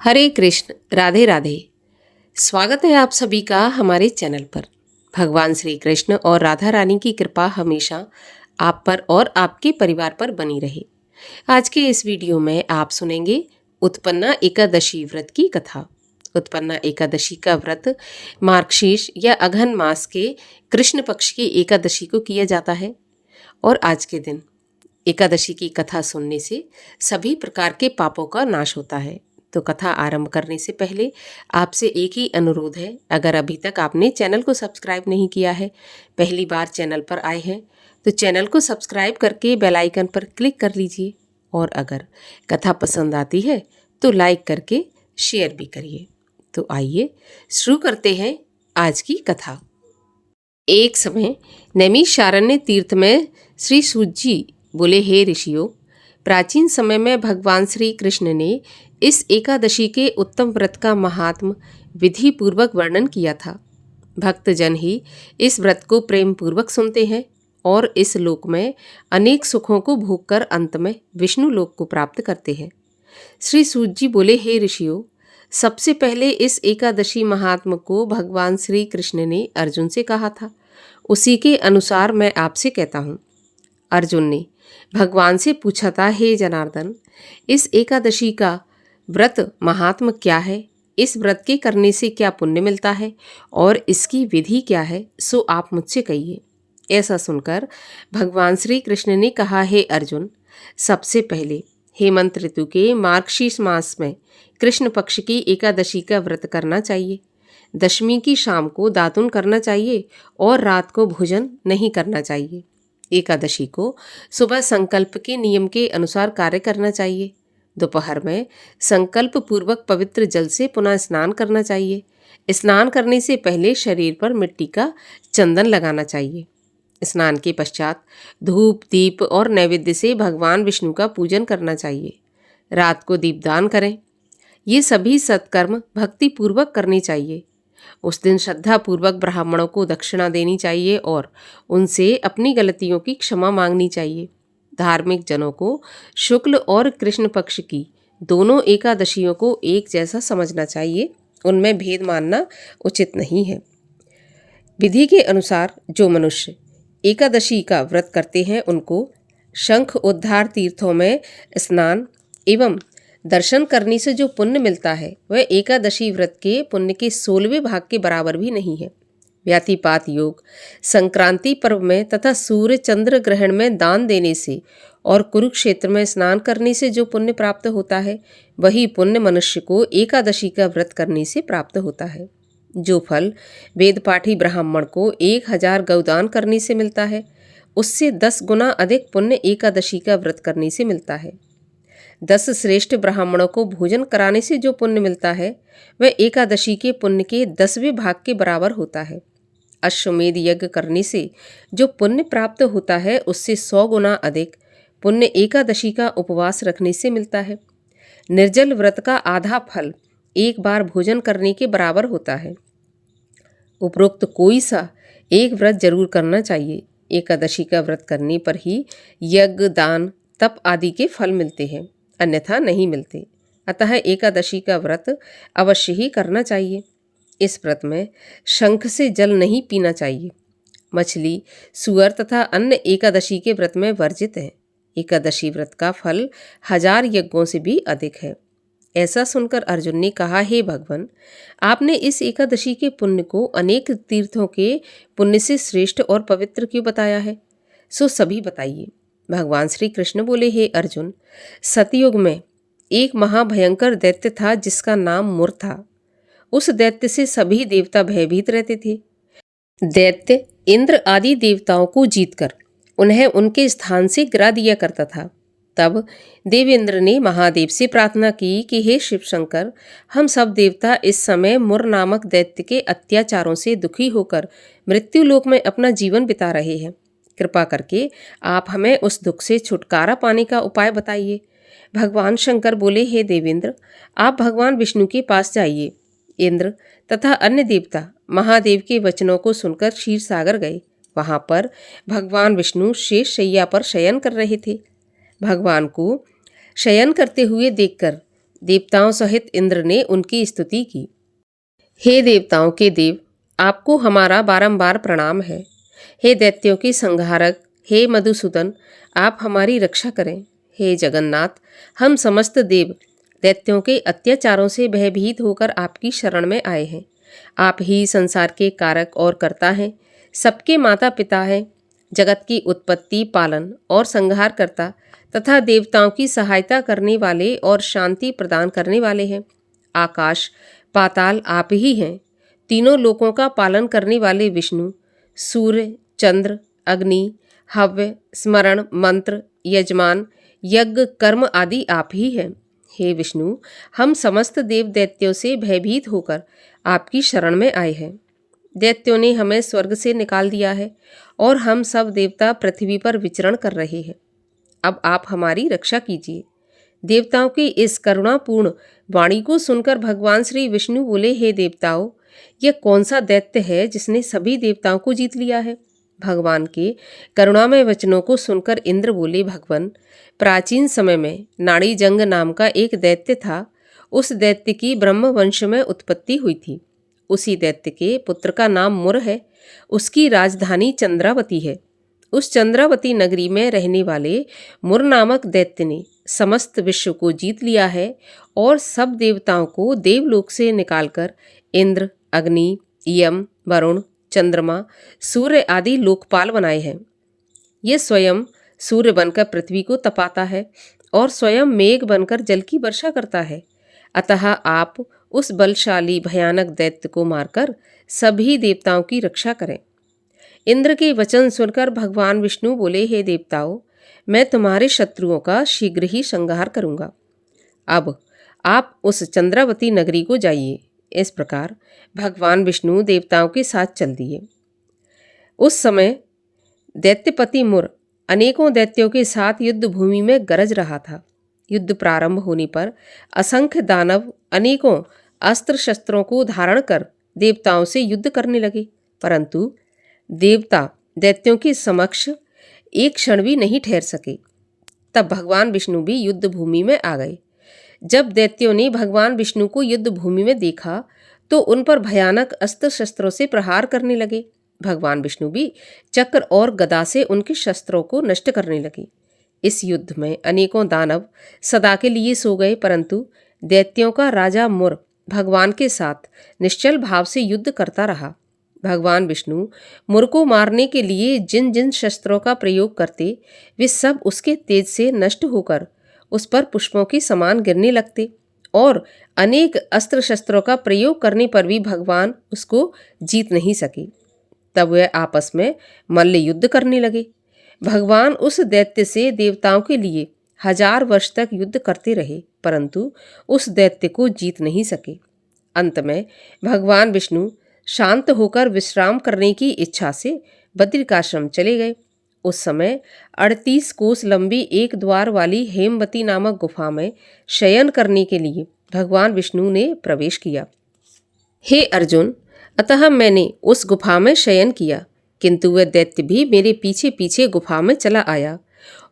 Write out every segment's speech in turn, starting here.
हरे कृष्ण, राधे राधे। स्वागत है आप सभी का हमारे चैनल पर। भगवान श्री कृष्ण और राधा रानी की कृपा हमेशा आप पर और आपके परिवार पर बनी रहे। आज के इस वीडियो में आप सुनेंगे उत्पन्ना एकादशी व्रत की कथा। उत्पन्ना एकादशी का व्रत मार्गशीर्ष या अघन मास के कृष्ण पक्ष की एकादशी को किया जाता है और आज के दिन एकादशी की कथा सुनने से सभी प्रकार के पापों का नाश होता है। तो कथा आरंभ करने से पहले आपसे एक ही अनुरोध है, अगर अभी तक आपने चैनल को सब्सक्राइब नहीं किया है, पहली बार चैनल पर आए हैं तो चैनल को सब्सक्राइब करके बेल आइकन पर क्लिक कर लीजिए और अगर कथा पसंद आती है तो लाइक करके शेयर भी करिए। तो आइए शुरू करते हैं आज की कथा। एक समय नैमिषारण्य तीर्थ में श्री सूत जी बोले, हे ऋषियों, प्राचीन समय में भगवान श्री कृष्ण ने इस एकादशी के उत्तम व्रत का महात्म विधि पूर्वक वर्णन किया था। भक्तजन ही इस व्रत को प्रेम पूर्वक सुनते हैं और इस लोक में अनेक सुखों को भोगकर अंत में विष्णु लोक को प्राप्त करते हैं। श्री सूत जी बोले, हे ऋषियों, सबसे पहले इस एकादशी महात्म को भगवान श्री कृष्ण ने अर्जुन से कहा था, उसी के अनुसार मैं आपसे कहता हूँ। अर्जुन ने भगवान से पूछा था, हे जनार्दन, इस एकादशी का व्रत महात्म क्या है? इस व्रत के करने से क्या पुण्य मिलता है और इसकी विधि क्या है, सो आप मुझसे कहिए। ऐसा सुनकर भगवान श्री कृष्ण ने कहा, हे अर्जुन, सबसे पहले हेमंत ऋतु के मार्गशीर्ष मास में कृष्ण पक्ष की एकादशी का व्रत करना चाहिए। दशमी की शाम को दातुन करना चाहिए और रात को भोजन नहीं करना चाहिए। एकादशी को सुबह संकल्प के नियम के अनुसार कार्य करना चाहिए। दोपहर में संकल्प पूर्वक पवित्र जल से पुनः स्नान करना चाहिए। स्नान करने से पहले शरीर पर मिट्टी का चंदन लगाना चाहिए। स्नान के पश्चात धूप, दीप और नैवेद्य से भगवान विष्णु का पूजन करना चाहिए। रात को दीपदान करें। ये सभी सत्कर्म भक्ति पूर्वक करने चाहिए। उस दिन श्रद्धा पूर्वक ब्राह्मणों को दक्षिणा देनी चाहिए और उनसे अपनी गलतियों की क्षमा मांगनी चाहिए। धार्मिक जनों को शुक्ल और कृष्ण पक्ष की दोनों एकादशियों को एक जैसा समझना चाहिए, उनमें भेद मानना उचित नहीं है। विधि के अनुसार जो मनुष्य एकादशी का व्रत करते हैं उनको शंख उद्धार तीर्थों में स्नान एवं दर्शन करने से जो पुण्य मिलता है वह एकादशी व्रत के पुण्य के 16वें भाग के बराबर भी नहीं है। व्यातिपात योग, संक्रांति पर्व में तथा सूर्य चंद्र ग्रहण में दान देने से और कुरुक्षेत्र में स्नान करने से जो पुण्य प्राप्त होता है वही पुण्य मनुष्य को एकादशी का व्रत करने से प्राप्त होता है। जो फल वेदपाठी ब्राह्मण को 1000 गौदान करने से मिलता है उससे 10 गुना अधिक पुण्य एकादशी का व्रत करने से मिलता है। 10 श्रेष्ठ ब्राह्मणों को भोजन कराने से जो पुण्य मिलता है वह एकादशी के पुण्य के 10वें भाग के बराबर होता है। अश्वमेध यज्ञ करने से जो पुण्य प्राप्त होता है उससे 100 गुना अधिक पुण्य एकादशी का उपवास रखने से मिलता है। निर्जल व्रत का आधा फल एक बार भोजन करने के बराबर होता है। उपरोक्त कोई सा एक व्रत जरूर करना चाहिए। एकादशी का व्रत करने पर ही यज्ञ, दान, तप आदि के फल मिलते हैं, अन्यथा नहीं मिलते। अतः एकादशी का व्रत अवश्य ही करना चाहिए। इस व्रत में शंख से जल नहीं पीना चाहिए। मछली, सुअर तथा अन्य एकादशी के व्रत में वर्जित है। एकादशी व्रत का फल 1000 यज्ञों से भी अधिक है। ऐसा सुनकर अर्जुन ने कहा, हे भगवान, आपने इस एकादशी के पुण्य को अनेक तीर्थों के पुण्य से श्रेष्ठ और पवित्र क्यों बताया है, सो सभी बताइए। भगवान श्री कृष्ण बोले, हे अर्जुन, सतयुग में एक महाभयंकर दैत्य था जिसका नाम मुर था। उस दैत्य से सभी देवता भयभीत रहते थे। दैत्य इंद्र आदि देवताओं को जीतकर उन्हें उनके स्थान से गिरा दिया करता था। तब देवेंद्र ने महादेव से प्रार्थना की कि हे शिव शंकर, हम सब देवता इस समय मुर नामक दैत्य के अत्याचारों से दुखी होकर मृत्यु लोक में अपना जीवन बिता रहे हैं। कृपा करके आप हमें उस दुख से छुटकारा पाने का उपाय बताइए। भगवान शंकर बोले, हे देवेंद्र, आप भगवान विष्णु के पास जाइए। इंद्र तथा अन्य देवता महादेव के वचनों को सुनकर क्षीर सागर गए। वहां पर भगवान विष्णु शेष शैया पर शयन कर रहे थे। भगवान को शयन करते हुए देखकर देवताओं सहित इंद्र ने उनकी स्तुति की। हे देवताओं के देव, आपको हमारा बारंबार प्रणाम है। हे दैत्यों के संहारक, हे मधुसूदन, आप हमारी रक्षा करें। हे जगन्नाथ, हम समस्त देव दैत्यों के अत्याचारों से भयभीत होकर आपकी शरण में आए हैं। आप ही संसार के कारक और कर्ता हैं, सबके माता पिता हैं, जगत की उत्पत्ति, पालन और संहार करता तथा देवताओं की सहायता करने वाले और शांति प्रदान करने वाले हैं। आकाश पाताल आप ही हैं। तीनों लोकों का पालन करने वाले विष्णु, सूर्य, चंद्र, अग्नि, हव्य, स्मरण, मंत्र, यजमान, यज्ञ, कर्म आदि आप ही हैं। हे विष्णु, हम समस्त देव दैत्यों से भयभीत होकर आपकी शरण में आए हैं। दैत्यों ने हमें स्वर्ग से निकाल दिया है और हम सब देवता पृथ्वी पर विचरण कर रहे हैं। अब आप हमारी रक्षा कीजिए। देवताओं की इस करुणापूर्ण वाणी को सुनकर भगवान श्री विष्णु बोले, हे देवताओं, यह कौन सा दैत्य है जिसने सभी देवताओं को जीत लिया है? भगवान के करुणामय वचनों को सुनकर इंद्र बोले, भगवान, प्राचीन समय में नाड़ीजंग नाम का एक दैत्य था। उस दैत्य की ब्रह्मवंश में उत्पत्ति हुई थी। उसी दैत्य के पुत्र का नाम मुर है। उसकी राजधानी चंद्रावती है। उस चंद्रावती नगरी में रहने वाले मुर नामक दैत्य ने समस्त विश्व को जीत लिया है और सब देवताओं को देवलोक से निकालकर इंद्र, अग्नि, यम, वरुण, चंद्रमा, सूर्य आदि लोकपाल बनाए हैं। ये स्वयं सूर्य बनकर पृथ्वी को तपाता है और स्वयं मेघ बनकर जल की वर्षा करता है। अतः आप उस बलशाली भयानक दैत्य को मारकर सभी देवताओं की रक्षा करें। इंद्र के वचन सुनकर भगवान विष्णु बोले, हे देवताओं, मैं तुम्हारे शत्रुओं का शीघ्र ही संहार करूंगा। अब आप उस चंद्रावती नगरी को जाइए। इस प्रकार भगवान विष्णु देवताओं के साथ चल दिए। उस समय दैत्यपति मुर अनेकों दैत्यों के साथ युद्ध भूमि में गरज रहा था। युद्ध प्रारंभ होने पर असंख्य दानव अनेकों अस्त्र शस्त्रों को धारण कर देवताओं से युद्ध करने लगे, परंतु देवता दैत्यों के समक्ष एक क्षण भी नहीं ठहर सके। तब भगवान विष्णु भी युद्ध भूमि में आ गए। जब दैत्यों ने भगवान विष्णु को युद्ध भूमि में देखा तो उन पर भयानक अस्त्र शस्त्रों से प्रहार करने लगे। भगवान विष्णु भी चक्र और गदा से उनके शस्त्रों को नष्ट करने लगे। इस युद्ध में अनेकों दानव सदा के लिए सो गए, परंतु दैत्यों का राजा मुर भगवान के साथ निश्चल भाव से युद्ध करता रहा। भगवान विष्णु मुर को मारने के लिए जिन जिन शस्त्रों का प्रयोग करते, वे सब उसके तेज से नष्ट होकर उस पर पुष्पों के समान गिरने लगते और अनेक अस्त्र शस्त्रों का प्रयोग करने पर भी भगवान उसको जीत नहीं सके। तब वे आपस में मल्ल युद्ध करने लगे। भगवान उस दैत्य से देवताओं के लिए 1000 वर्ष तक युद्ध करते रहे, परंतु उस दैत्य को जीत नहीं सके। अंत में भगवान विष्णु शांत होकर विश्राम करने की इच्छा से बद्रिकाश्रम चले गए। उस समय 38 कोस लंबी एक द्वार वाली हेमवती नामक गुफा में शयन करने के लिए भगवान विष्णु ने प्रवेश किया। हे अर्जुन, अतः मैंने उस गुफा में शयन किया, किंतु वह दैत्य भी मेरे पीछे पीछे गुफा में चला आया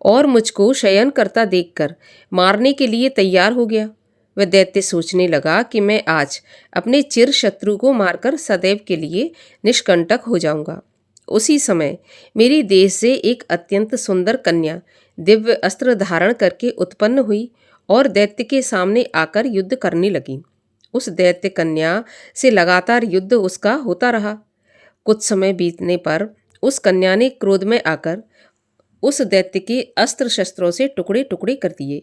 और मुझको शयन करता देखकर मारने के लिए तैयार हो गया। वह दैत्य सोचने लगा कि मैं आज अपने चिर शत्रु को मारकर सदैव के लिए निष्कंटक हो जाऊंगा। उसी समय मेरी देह से एक अत्यंत सुंदर कन्या दिव्य अस्त्र धारण करके उत्पन्न हुई और दैत्य के सामने आकर युद्ध करने लगी। उस दैत्य कन्या से लगातार युद्ध उसका होता रहा। कुछ समय बीतने पर उस कन्या ने क्रोध में आकर उस दैत्य के अस्त्र शस्त्रों से टुकड़े टुकड़े कर दिए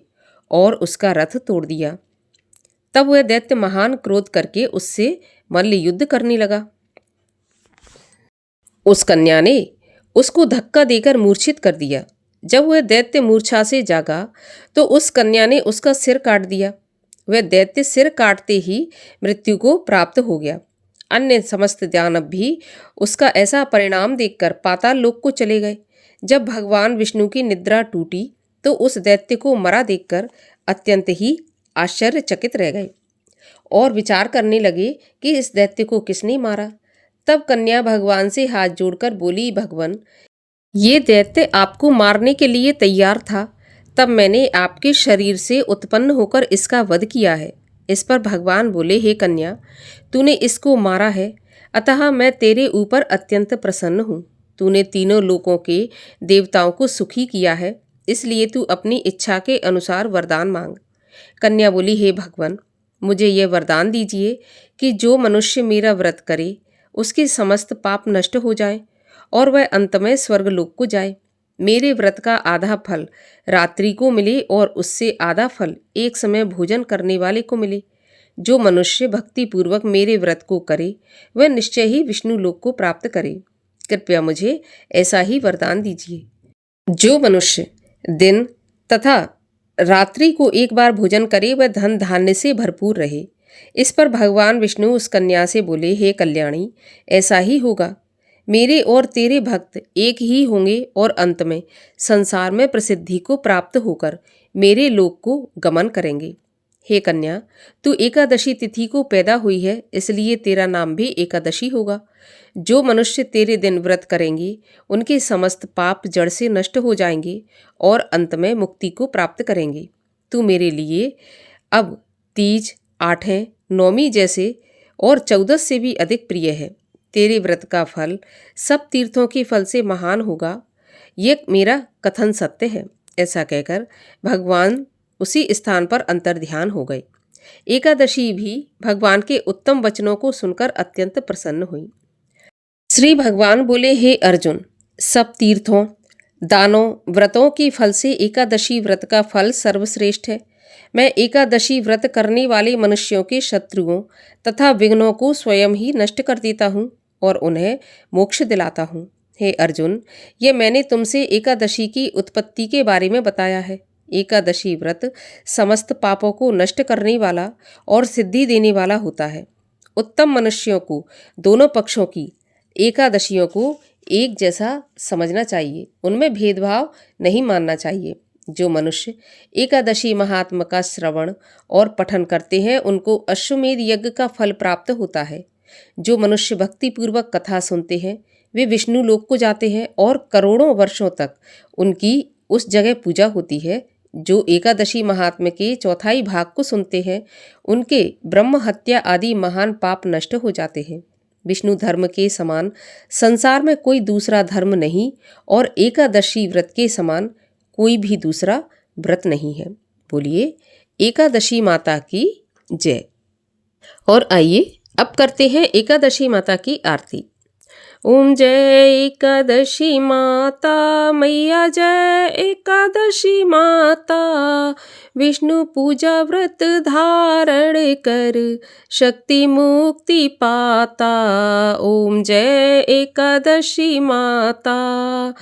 और उसका रथ तोड़ दिया। तब वह दैत्य महान क्रोध करके उससे मल्ल युद्ध करने लगा। उस कन्या ने उसको धक्का देकर मूर्छित कर दिया। जब वह दैत्य मूर्छा से जागा तो उस कन्या ने उसका सिर काट दिया। वह दैत्य सिर काटते ही मृत्यु को प्राप्त हो गया। अन्य समस्त दानव भी उसका ऐसा परिणाम देखकर पाताल लोक को चले गए। जब भगवान विष्णु की निद्रा टूटी तो उस दैत्य को मरा देखकर अत्यंत ही आश्चर्यचकित रह गए और विचार करने लगे कि इस दैत्य को किसने मारा। तब कन्या भगवान से हाथ जोड़कर बोली, भगवान, ये दैत्य आपको मारने के लिए तैयार था, तब मैंने आपके शरीर से उत्पन्न होकर इसका वध किया है। इस पर भगवान बोले, हे कन्या, तूने इसको मारा है, अतः मैं तेरे ऊपर अत्यंत प्रसन्न हूँ। तूने तीनों लोकों के देवताओं को सुखी किया है, इसलिए तू अपनी इच्छा के अनुसार वरदान मांग। कन्या बोली, हे भगवान, मुझे यह वरदान दीजिए कि जो मनुष्य मेरा व्रत करे उसके समस्त पाप नष्ट हो जाए और वह अंत में स्वर्गलोक को जाए। मेरे व्रत का आधा फल रात्रि को मिले और उससे आधा फल एक समय भोजन करने वाले को मिले। जो मनुष्य भक्ति पूर्वक मेरे व्रत को करे वह निश्चय ही विष्णु लोक को प्राप्त करे। कृपया मुझे ऐसा ही वरदान दीजिए। जो मनुष्य दिन तथा रात्रि को एक बार भोजन करे वह धन धान्य से भरपूर रहे। इस पर भगवान विष्णु उस कन्या से बोले, हे कल्याणी, ऐसा ही होगा। मेरे और तेरे भक्त एक ही होंगे और अंत में संसार में प्रसिद्धि को प्राप्त होकर मेरे लोक को गमन करेंगे। हे कन्या, तू एकादशी तिथि को पैदा हुई है, इसलिए तेरा नाम भी एकादशी होगा। जो मनुष्य तेरे दिन व्रत करेंगे उनके समस्त पाप जड़ से नष्ट हो जाएंगे और अंत में मुक्ति को प्राप्त करेंगे। तू मेरे लिए अब तीज, आठवें, नौवीं जैसे और 14 से भी अधिक प्रिय है। तेरे व्रत का फल सब तीर्थों के फल से महान होगा। ये मेरा कथन सत्य है। ऐसा कहकर भगवान उसी स्थान पर अंतर्ध्यान हो गए। एकादशी भी भगवान के उत्तम वचनों को सुनकर अत्यंत प्रसन्न हुई। श्री भगवान बोले, हे अर्जुन, सब तीर्थों, दानों, व्रतों के फल से एकादशी व्रत का फल सर्वश्रेष्ठ है। मैं एकादशी व्रत करने वाले मनुष्यों के शत्रुओं तथा विघ्नों को स्वयं ही नष्ट कर देता हूँ और उन्हें मोक्ष दिलाता हूँ। हे अर्जुन, ये मैंने तुमसे एकादशी की उत्पत्ति के बारे में बताया है। एकादशी व्रत समस्त पापों को नष्ट करने वाला और सिद्धि देने वाला होता है। उत्तम मनुष्यों को दोनों पक्षों की एकादशियों को एक जैसा समझना चाहिए, उनमें भेदभाव नहीं मानना चाहिए। जो मनुष्य एकादशी महात्मा का श्रवण और पठन करते हैं उनको अश्वमेध यज्ञ का फल प्राप्त होता है। जो मनुष्य भक्ति पूर्वक कथा सुनते हैं वे विष्णु लोक को जाते हैं और करोड़ों वर्षों तक उनकी उस जगह पूजा होती है। जो एकादशी महात्म्य के चौथाई भाग को सुनते हैं उनके ब्रह्म हत्या आदि महान पाप नष्ट हो जाते हैं। विष्णु धर्म के समान संसार में कोई दूसरा धर्म नहीं और एकादशी व्रत के समान कोई भी दूसरा व्रत नहीं है। बोलिए एकादशी माता की जय। और आइए अब करते हैं एकादशी माता की आरती। ओम जय एकादशी माता मैया, जय एकादशी माता। विष्णु पूजा व्रत धारण कर शक्ति मुक्ति पाता। ओम जय एकादशी माता।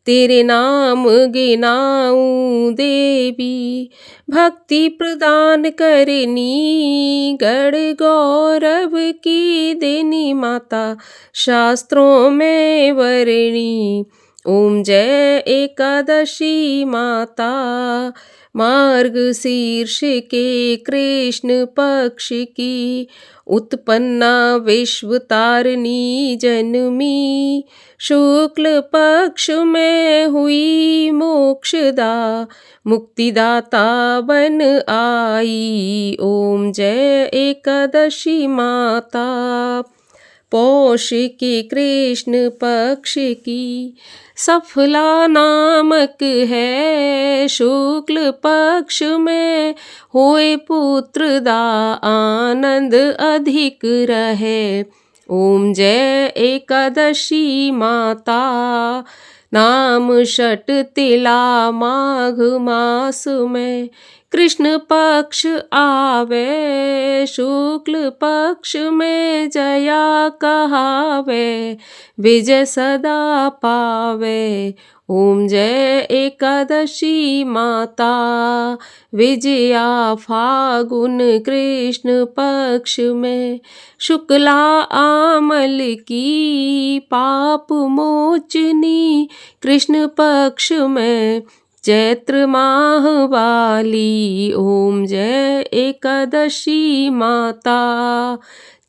तेरे नाम गिनाऊं देवी, भक्ति प्रदान करनी, गढ़ गौरव की देनी माता, शास्त्रों में वर्णी। ओम जय एकादशी माता। मार्ग शीर्ष के कृष्ण पक्ष की उत्पन्ना विश्व तारिणी जन्मी। शुक्ल पक्ष में हुई मोक्षदा, मुक्तिदाता बन आई। ओम जय एकादशी माता। पौष के कृष्ण पक्ष की सफला नामक है। शुक्ल पक्ष में होए पुत्र दा, आनंद अधिक रहे। ओम जय एकादशी माता। नाम षट तिला माघ मास में कृष्ण पक्ष आवे। शुक्ल पक्ष में जया कहावे, विजय सदा पावे। ओम जय एकादशी माता। विजया फागुन कृष्ण पक्ष में शुक्ला आमल की। पाप मोचनी कृष्ण पक्ष में चैत्र माह वाली। ओम जय एकादशी माता।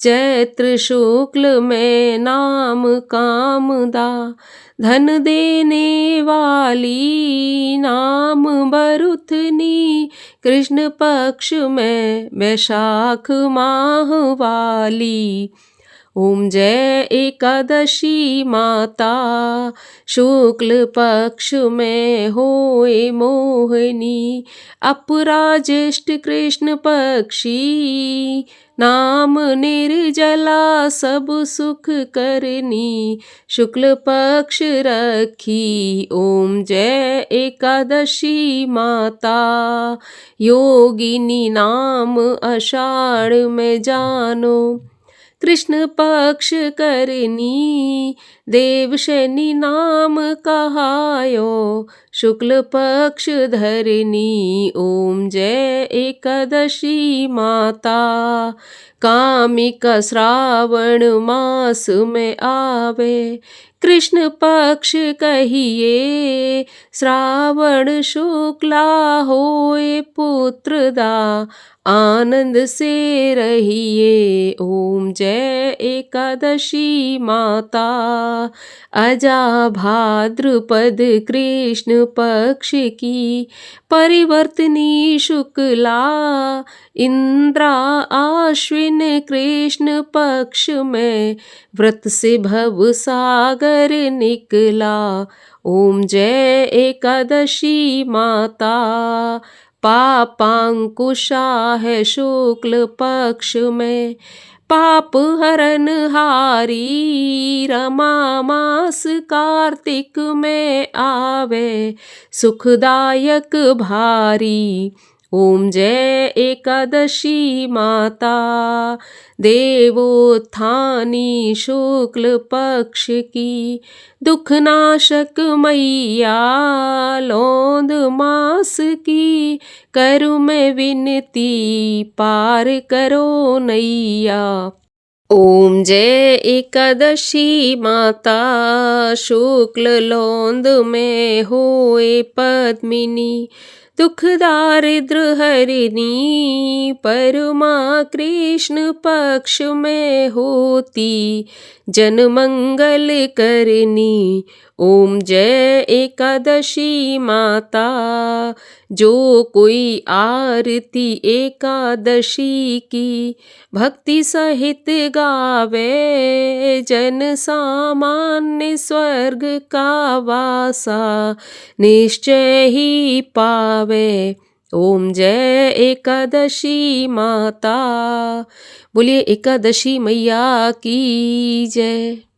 चैत्र शुक्ल में नाम कामदा, धन देने वाली। नाम बरुथनी, कृष्ण पक्ष में वैशाख माह वाली। ओम जय एकादशी माता। शुक्ल पक्ष में होए मोहिनी, अपराज्येष्ठ कृष्ण पक्षी। नाम निर्जला सब सुख करनी, शुक्ल पक्ष रखी। ओम जय एकादशी माता। योगिनी नाम आषाढ़ में जानो, कृष्ण पक्ष करनी। देव शनि नाम कहायो, शुक्ल पक्ष धरनी। ओम जय एकादशी माता। कामिका श्रावण मास में आवे, कृष्ण पक्ष कहिए। श्रावण शुक्ला होए पुत्रदा, आनंद से रहिए। ओम जय एकादशी माता। अजा भाद्रपद कृष्ण पक्ष की, परिवर्तनी शुक्ला। इंद्रा आश्विन कृष्ण पक्ष में, व्रत से भव सागर निकला। ओम जय एकादशी माता। पापांकुशा है शुक्ल पक्ष में, पाप हरन हारी। रमा मास कार्तिक में आवे, सुखदायक भारी। ओम जय एकादशी माता। देवोत्थानी शुक्ल पक्ष की, दुखनाशक मैया। लौंद मास की करूँ मैं विनती, पार करो नैया। ओम जय एकादशी माता। शुक्ल लौंद में होए पद्मिनी, दुख दारिद्र हरिणी। परमा कृष्ण पक्ष में होती, जन मंगल करनी। ओम जय एकादशी माता। जो कोई आरती एकादशी की, भक्ति सहित गावे। जन सामान्य स्वर्ग का वासा, निश्चय ही पावे। ओम जय एकादशी माता। बोलिए एकादशी मैया की जय।